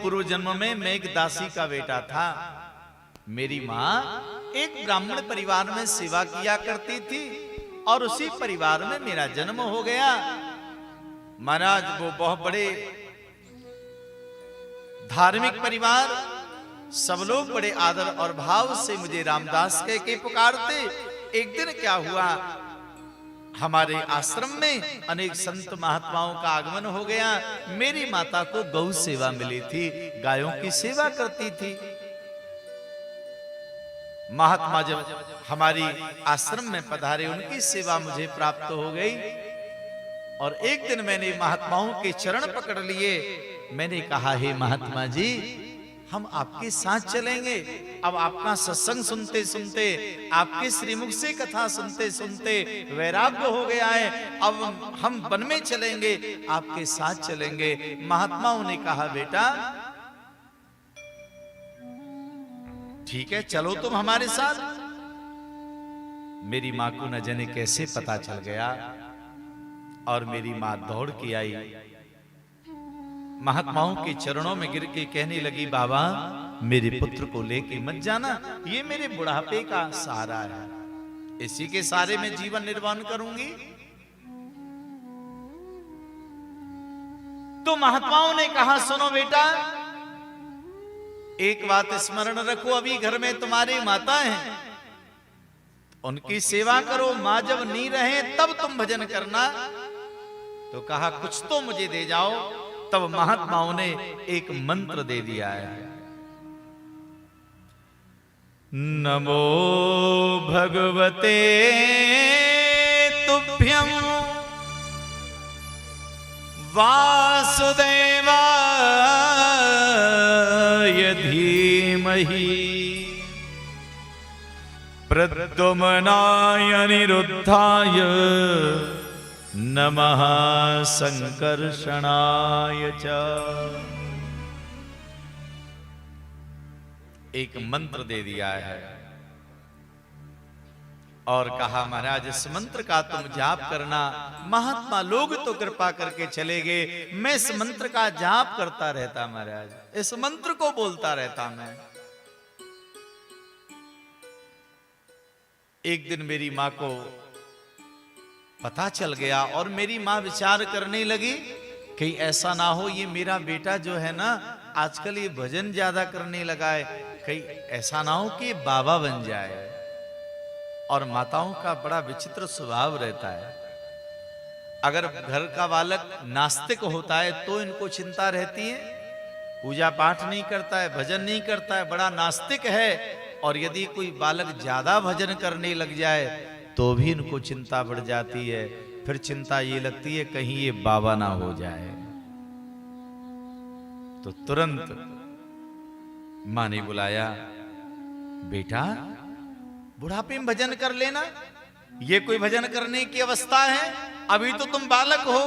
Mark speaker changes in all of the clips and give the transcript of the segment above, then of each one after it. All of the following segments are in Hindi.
Speaker 1: पूर्व जन्म में मैं एक दासी का बेटा था। मेरी माँ एक ब्राह्मण परिवार में सेवा किया करती थी और उसी परिवार में मेरा जन्म हो गया। महाराज वो बहुत बड़े धार्मिक परिवार, सब लोग बड़े आदर और भाव से मुझे रामदास कह के पुकारते। एक दिन क्या हुआ, हमारे आश्रम में अनेक संत महात्माओं का आगमन हो गया। मेरी माता को गौ सेवा मिली थी, गायों की सेवा करती थी। महात्मा जब हमारी आश्रम में पधारे, उनकी सेवा मुझे प्राप्त हो गई। और एक दिन मैंने महात्माओं के चरण पकड़ लिए। मैंने कहा, हे महात्मा जी, हम आपके साथ चलेंगे। अब आपका सत्संग सुनते सुनते, आपके श्रीमुख से कथा सुनते सुनते वैराग्य हो गया है। अब हम वन में चलेंगे, आपके साथ चलेंगे। महात्माओं ने कहा, बेटा ठीक है, चलो तुम हमारे साथ। मेरी मां को न जाने कैसे पता चल गया और मेरी मां दौड़ के आई, महात्माओं के चरणों में गिर के कहने लगी, बाबा मेरे पुत्र को लेके मत जाना, ये मेरे बुढ़ापे का सहारा है, इसी के सहारे में जीवन निर्वाह करूंगी। तो महात्माओं ने कहा, सुनो बेटा, एक बात स्मरण रखो, अभी घर में तुम्हारी माता है, उनकी सेवा करो। मां जब नहीं रहे तब तुम भजन करना। तो कहा, कुछ तो मुझे दे जाओ। तब महात्माओं ने एक मंत्र दे दिया है, नमो भगवते तुभ्यं वासुदेवाय धीमहि प्रद्युम्नाय अनिरुद्धाय नमः संकर्षणाय च। एक मंत्र दे दिया है और कहा, महाराज इस मंत्र का तुम जाप करना। महात्मा लोग तो कृपा करके चले गए, मैं इस मंत्र का जाप करता रहता महाराज, इस मंत्र को बोलता रहता मैं। एक दिन मेरी मां को पता चल गया और मेरी मां विचार करने लगी, कहीं ऐसा ना हो ये मेरा बेटा जो है ना आजकल ये भजन ज्यादा करने लगा है, कहीं ऐसा ना हो कि ये बाबा बन जाए। और माताओं का बड़ा विचित्र स्वभाव रहता है, अगर घर का बालक नास्तिक होता है तो इनको चिंता रहती है, पूजा पाठ नहीं करता है, भजन नहीं करता है, बड़ा नास्तिक है। और यदि कोई बालक ज्यादा भजन करने लग जाए तो भी इनको चिंता बढ़ जाती है। फिर चिंता ये लगती है कहीं ये बाबा ना हो जाए। तो तुरंत मां ने बुलाया, बेटा बुढ़ापे में भजन कर लेना, ये कोई भजन करने की अवस्था है, अभी तो तुम बालक हो।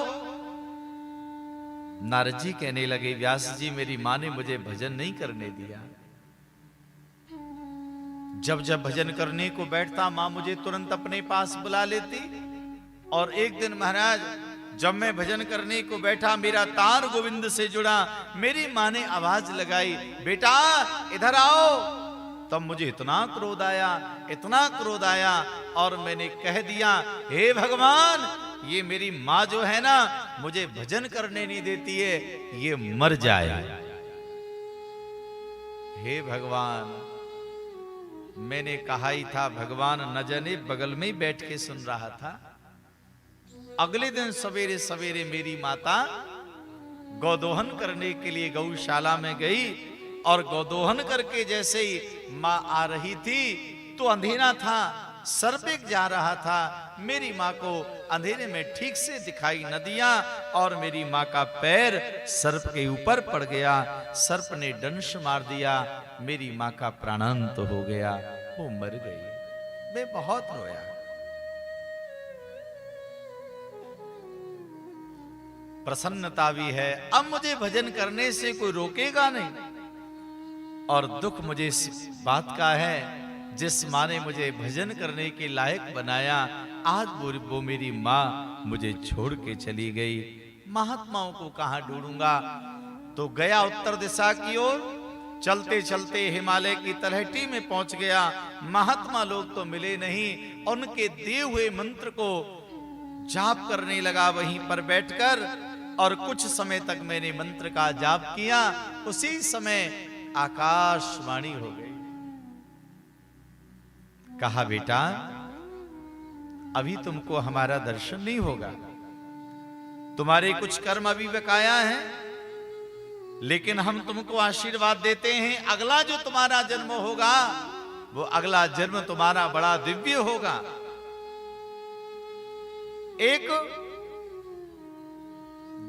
Speaker 1: नारद जी कहने लगे, व्यास जी मेरी मां ने मुझे भजन नहीं करने दिया, जब जब भजन करने को बैठता मां मुझे तुरंत अपने पास बुला लेती। और एक दिन महाराज जब मैं भजन करने को बैठा, मेरा तार गोविंद से जुड़ा, मेरी मां ने आवाज लगाई, बेटा इधर आओ। तब मुझे इतना क्रोध आया, इतना क्रोध आया, और मैंने कह दिया, हे भगवान ये मेरी मां जो है ना मुझे भजन करने नहीं देती है, ये मर जाए। हे भगवान, मैंने कहा ही था, भगवान न जाने बगल में ही बैठ के सुन रहा था। अगले दिन सवेरे सवेरे मेरी माता गौदोहन करने के लिए गौशाला में गई, और गौदोहन करके जैसे ही मां आ रही थी तो अंधेरा था, सर्प एक जा रहा था। मेरी मां को अंधेरे में ठीक से दिखाई न दिया और मेरी मां का पैर सर्प के ऊपर पड़ गया, सर्प ने डंश मार दिया, मेरी मां का प्राणांत हो गया, वो मर गई। मैं बहुत रोया। प्रसन्नता भी है, अब मुझे भजन करने से कोई रोकेगा नहीं। और दुख मुझे इस बात का है, जिस मां ने मुझे भजन करने के लायक बनाया, आज वो मेरी मां मुझे छोड़ के चली गई। महात्माओं को कहां ढूंढूंगा। तो गया उत्तर दिशा की ओर। चलते चलते हिमालय की तलहटी में पहुंच गया। महात्मा लोग तो मिले नहीं। उनके दिए हुए मंत्र को जाप करने लगा वहीं पर बैठकर। और कुछ समय तक मैंने मंत्र का जाप किया। उसी समय आकाशवाणी हो गई। कहा, बेटा अभी तुमको हमारा दर्शन नहीं होगा, तुम्हारे कुछ कर्म अभी बकाया हैं, लेकिन हम तुमको आशीर्वाद देते हैं, अगला जो तुम्हारा जन्म होगा वो अगला जन्म तुम्हारा बड़ा दिव्य होगा। एक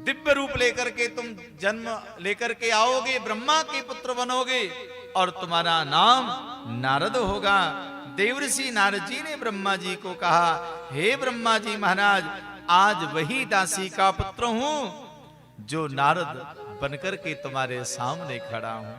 Speaker 1: दिव्य रूप लेकर के तुम जन्म लेकर के आओगे, ब्रह्मा के पुत्र बनोगे और तुम्हारा नाम नारद होगा। देवर्षि नारद जी ने ब्रह्मा जी को कहा, हे ब्रह्मा जी महाराज, आज वही दासी का पुत्र हूं जो नारद बनकर के तुम्हारे सामने खड़ा हूं।